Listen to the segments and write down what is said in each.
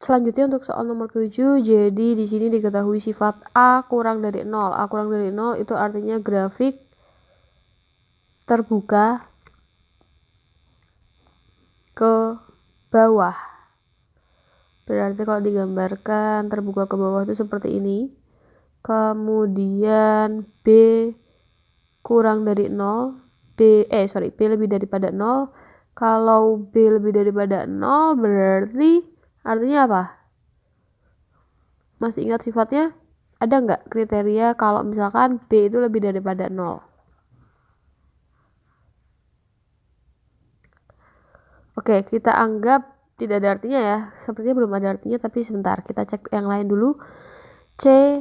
Selanjutnya untuk soal nomor 7, jadi di sini diketahui sifat A kurang dari 0. A kurang dari 0 itu artinya grafik terbuka ke bawah. Berarti kalau digambarkan terbuka ke bawah itu seperti ini. Kemudian B kurang dari 0, B lebih daripada 0. Kalau B lebih daripada 0 berarti artinya apa? Masih ingat sifatnya? Ada nggak kriteria kalau misalkan B itu lebih daripada 0? Oke, kita anggap tidak ada artinya ya. Sepertinya belum ada artinya, tapi sebentar. Kita cek yang lain dulu. C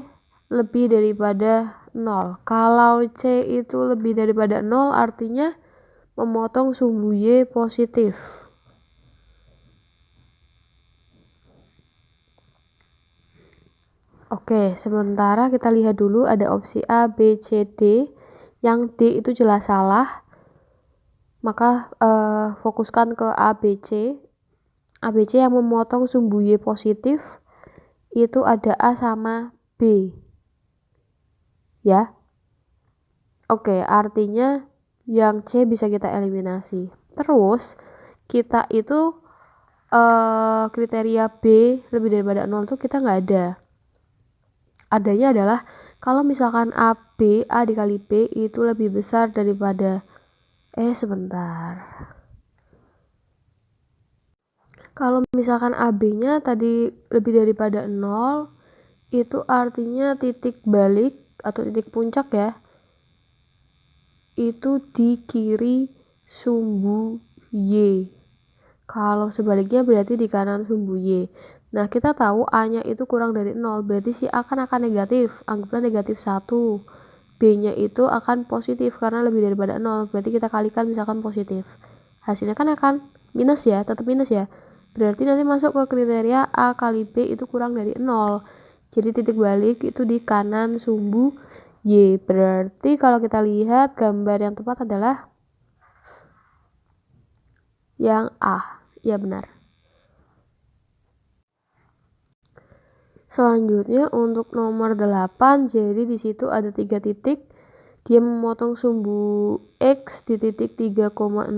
lebih daripada 0. Kalau C itu lebih daripada 0 artinya memotong sumbu Y positif. Oke, sementara kita lihat dulu ada opsi A, B, C, D. Yang D itu jelas salah. Maka fokuskan ke A, B, C. A, B, C yang memotong sumbu Y positif itu ada A sama B. Ya. Oke, artinya yang C bisa kita eliminasi. Terus kita itu kriteria B lebih daripada 0 itu kita nggak ada. Adanya adalah kalau misalkan A dikali B itu lebih besar daripada sebentar. Kalau misalkan AB-nya tadi lebih daripada 0 itu artinya titik balik atau titik puncak ya itu di kiri sumbu Y. Kalau sebaliknya berarti di kanan sumbu Y. Nah, kita tahu A-nya itu kurang dari 0, berarti si A akan negatif. Anggaplah negatif 1. B-nya itu akan positif karena lebih daripada 0. Berarti kita kalikan misalkan positif. Hasilnya kan akan minus ya, tetap minus ya. Berarti nanti masuk ke kriteria A kali B itu kurang dari 0. Jadi titik balik itu di kanan sumbu Y. Berarti kalau kita lihat gambar yang tepat adalah yang A. Ya benar. Selanjutnya untuk nomor 8, jadi di situ ada 3 titik. Dia memotong sumbu X di titik 3,0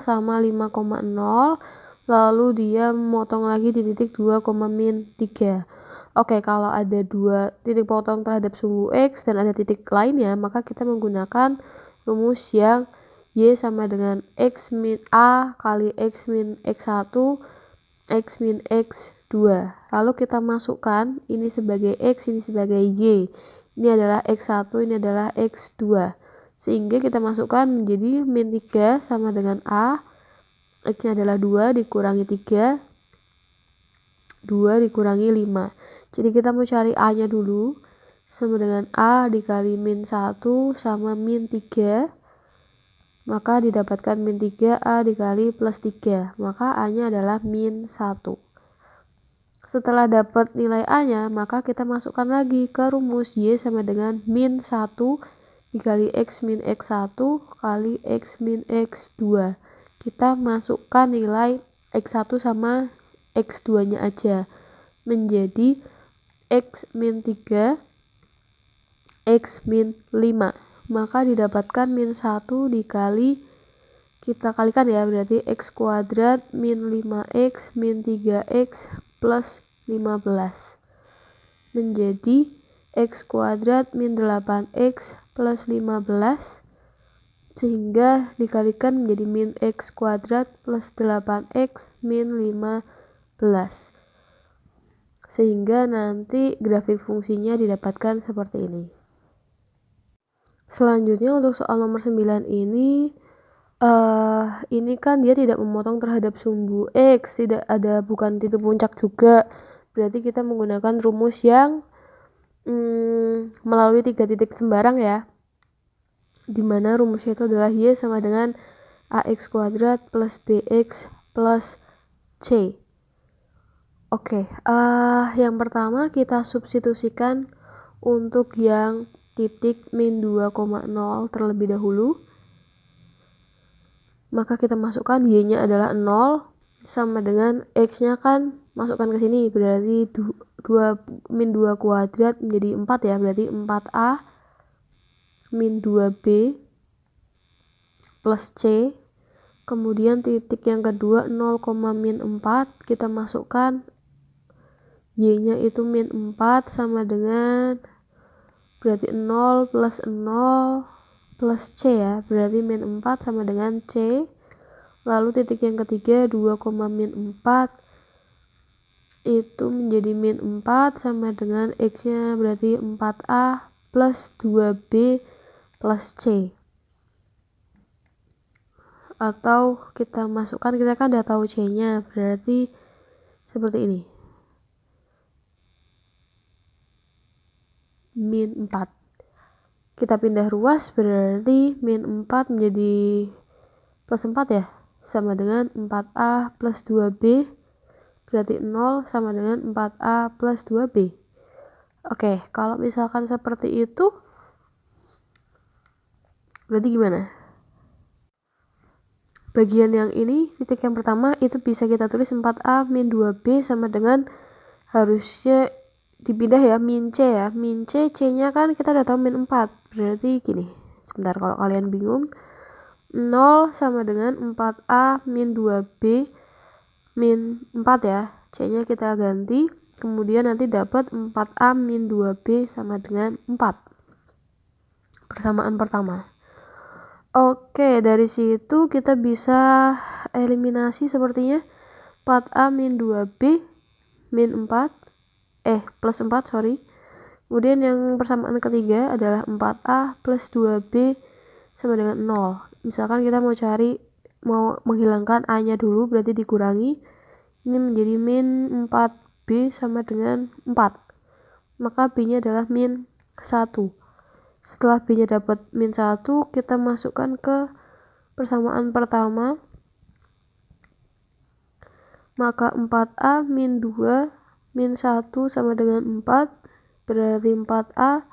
sama 5,0. Lalu dia memotong lagi di titik 2,-3. Oke, kalau ada 2 titik potong terhadap sumbu X dan ada titik lainnya, maka kita menggunakan rumus yang Y sama dengan X min A kali X min X1 X min X2. Lalu kita masukkan ini sebagai X, ini sebagai Y. Ini adalah X1, ini adalah X2. Sehingga kita masukkan menjadi min 3 sama dengan A. X-nya adalah 2 dikurangi 3. 2 dikurangi 5. Jadi kita mau cari A-nya dulu. Sama dengan A dikali min 1 sama min 3. Maka didapatkan min 3A dikali plus 3. Maka A-nya adalah min 1. Setelah dapat nilai A-nya, maka kita masukkan lagi ke rumus Y sama dengan min 1 dikali X min X1 kali X min X2. Kita masukkan nilai X1 sama X2-nya aja. Menjadi X min 3, X min 5. Maka didapatkan min 1 dikali, kita kalikan ya, berarti X kuadrat min 5X min 3X plus 15 menjadi X kuadrat min 8X plus 15 sehingga dikalikan menjadi min X kuadrat plus 8X min 15 sehingga nanti grafik fungsinya didapatkan seperti ini. Selanjutnya untuk soal nomor 9 ini kan dia tidak memotong terhadap sumbu X, tidak ada, bukan titik puncak juga. Berarti kita menggunakan rumus yang melalui 3 titik sembarang ya, dimana rumusnya itu adalah Y sama dengan AX kuadrat plus BX plus C. Oke, yang pertama kita substitusikan untuk yang titik min 2,0 terlebih dahulu. Maka kita masukkan Y-nya adalah 0, sama dengan X nya kan masukkan ke sini, berarti min 2 kuadrat menjadi 4 ya, berarti 4A min 2B plus C. Kemudian titik yang kedua 0, min 4, kita masukkan Y nya itu min 4 sama dengan berarti 0 plus 0 plus C ya, berarti min 4 sama dengan C. Lalu titik yang ketiga 2, min 4 itu menjadi min 4 sama dengan X nya berarti 4A plus 2B plus C. Atau kita masukkan, kita kan udah tahu C nya, berarti seperti ini, min 4. Kita pindah ruas, berarti min 4 menjadi plus 4 ya, sama dengan 4A plus 2B, berarti 0 sama dengan 4A plus 2B. Oke, kalau misalkan seperti itu, berarti gimana? Bagian yang ini, titik yang pertama itu bisa kita tulis 4A min 2B sama dengan, harusnya dipindah ya, min C ya, min C, C nya kan kita udah tahu min 4, berarti gini, sebentar kalau kalian bingung, 0 sama dengan 4A min 2B min 4 ya, C nya kita ganti, kemudian nanti dapat 4A min 2B sama dengan 4, persamaan pertama. Oke, dari situ kita bisa eliminasi sepertinya, 4A min 2B min 4 plus 4 sorry. Kemudian yang persamaan ketiga adalah 4A plus 2B sama dengan 0. Misalkan kita mau menghilangkan A nya dulu, berarti dikurangi, ini menjadi min 4B sama dengan 4, maka B nya adalah min 1. Setelah B nya dapat min 1, kita masukkan ke persamaan pertama, maka 4A min 2 min 1 sama dengan 4, berarti 4A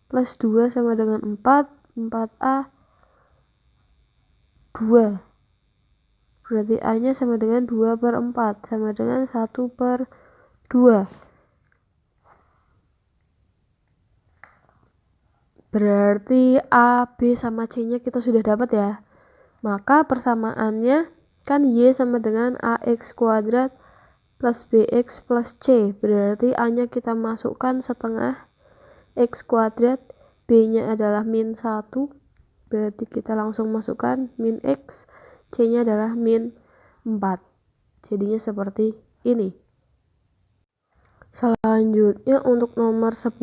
plus 2 sama dengan 4, 4A 2, berarti A nya sama dengan 2 per 4 sama dengan 1 per 2, berarti A, B sama C nya kita sudah dapat ya, maka persamaannya kan Y sama dengan AX kuadrat plus BX plus C, berarti A nya kita masukkan setengah X kuadrat, B nya adalah min 1, berarti kita langsung masukkan min X, C nya adalah min 4, jadinya seperti ini. Selanjutnya untuk nomor 10,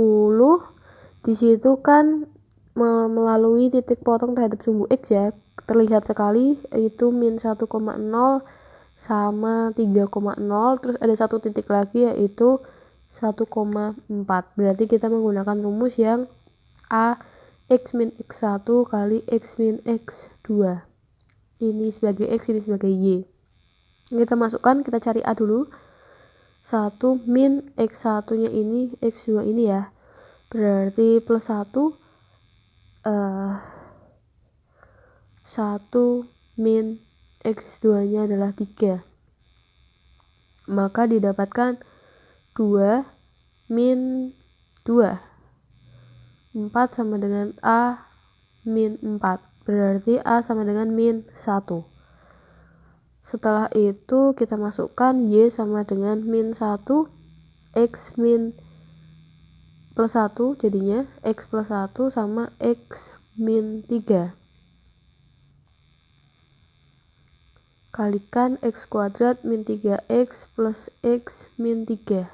di situ kan melalui titik potong terhadap sumbu X ya, terlihat sekali itu min 1,0 sama 3,0, terus ada satu titik lagi yaitu 1,4, berarti kita menggunakan rumus yang A X min X1 kali X min X2, ini sebagai X, ini sebagai Y. Kita masukkan, kita cari A dulu, 1 min X1 nya ini, X2 ini ya, berarti plus 1, 1 min X2 nya adalah 3, maka didapatkan 2 min 2, 4 sama dengan A min 4, berarti A sama dengan min 1. Setelah itu kita masukkan Y sama dengan min 1, X min plus 1, jadinya X plus 1 sama X min 3. Kalikan X kuadrat min 3X plus X min 3,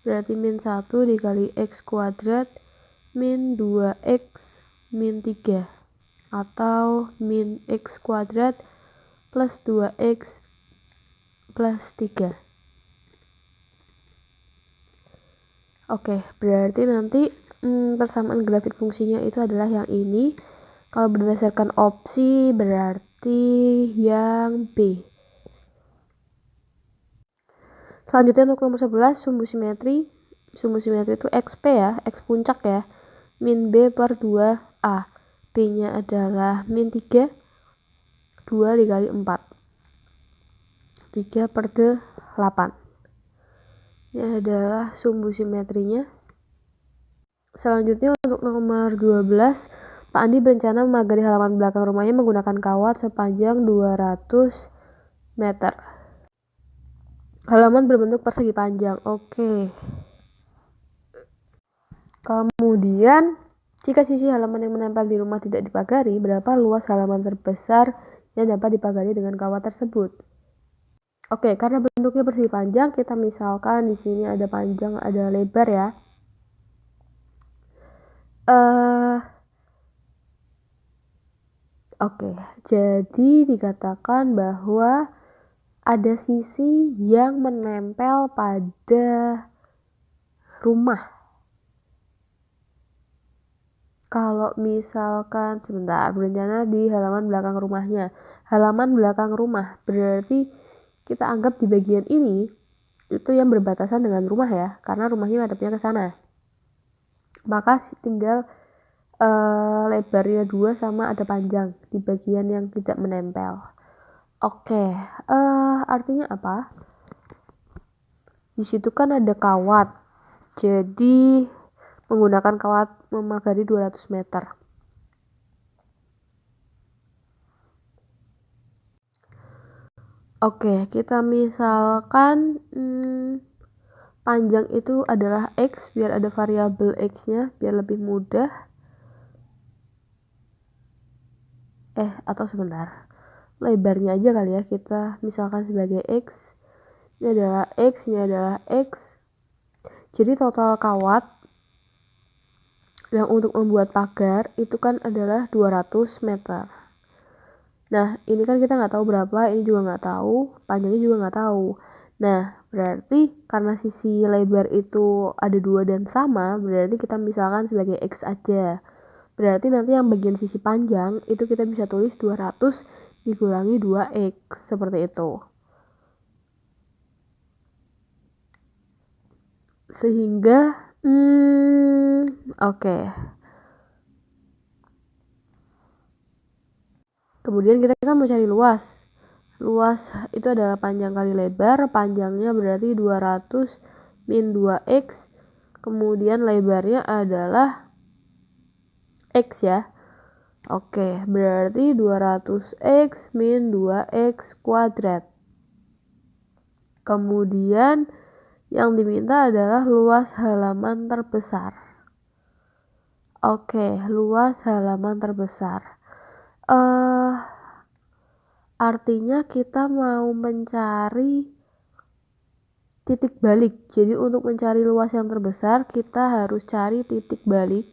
berarti min 1 dikali X kuadrat min 2X min 3, atau min X kuadrat plus 2X plus 3. Oke, berarti nanti persamaan grafik fungsinya itu adalah yang ini. Kalau berdasarkan opsi berarti yang B. Selanjutnya untuk nomor 11, sumbu simetri. Sumbu simetri itu XP ya, X puncak ya, min B per 2A. B nya adalah min 3, 2 dikali 4. 3/8. Ini adalah sumbu simetrinya. Selanjutnya untuk nomor 12, Pak Andi berencana memagari halaman belakang rumahnya menggunakan kawat sepanjang 200 meter. Halaman berbentuk persegi panjang. Oke. Kemudian, jika sisi halaman yang menempel di rumah tidak dipagari, berapa luas halaman terbesar yang dapat dipagari dengan kawat tersebut? Oke, karena bentuknya persegi panjang, kita misalkan di sini ada panjang, ada lebar ya. Oke, jadi dikatakan bahwa ada sisi yang menempel pada rumah. Kalau misalkan sebentar, berencana di halaman belakang rumahnya. Halaman belakang rumah berarti kita anggap di bagian ini itu yang berbatasan dengan rumah ya, karena rumahnya madepnya ke sana. Maka tinggal lebarnya 2 sama ada panjang di bagian yang tidak menempel. Oke, artinya apa? Di situ kan ada kawat. Jadi menggunakan kawat memagari 200 meter. Oke, kita misalkan panjang itu adalah X, biar ada variabel X-nya, biar lebih mudah. Atau sebentar. Lebarnya aja kali ya, kita misalkan sebagai X. Ini adalah X, ini adalah X. Jadi total kawat yang untuk membuat pagar itu kan adalah 200 meter. Nah, ini kan kita nggak tahu berapa, ini juga nggak tahu, panjangnya juga nggak tahu. Nah, berarti karena sisi lebar itu ada 2 dan sama, berarti kita misalkan sebagai X aja. Berarti nanti yang bagian sisi panjang itu kita bisa tulis 200 dikurangi 2X, seperti itu. Sehingga, oke. Kemudian kita mau cari luas. Luas itu adalah panjang kali lebar, panjangnya berarti 200 min 2X, kemudian lebarnya adalah X ya. Oke, berarti 200X min 2X kuadrat. Kemudian yang diminta adalah luas halaman terbesar. Oke, luas halaman terbesar. Artinya kita mau mencari titik balik. Jadi untuk mencari luas yang terbesar, kita harus cari titik balik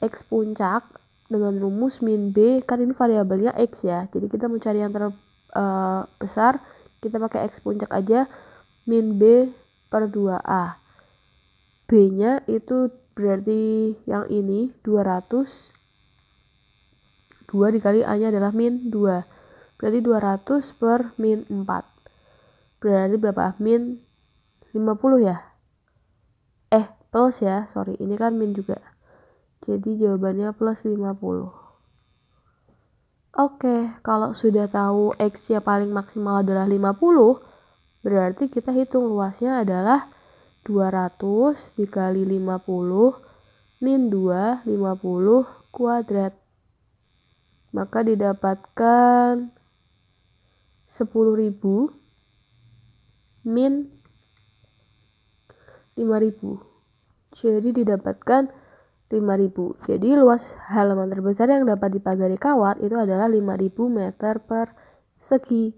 X puncak dengan rumus min B, kan ini variabelnya X ya. Jadi kita mau cari yang terbesar, kita pakai X puncak aja, min B per 2A. B-nya itu berarti yang ini 200. 2 dikali A-nya adalah min 2. Berarti 200 per min 4. Berarti berapa? Min 50 ya? Plus ya, sorry. Ini kan min juga. Jadi jawabannya plus 50. Oke, kalau sudah tahu X-nya paling maksimal adalah 50, berarti kita hitung luasnya adalah 200 dikali 50 min 2, 50 kuadrat. Maka didapatkan 10.000 min 5.000. Jadi didapatkan 5.000. Jadi luas halaman terbesar yang dapat dipagari kawat itu adalah 5.000 meter persegi.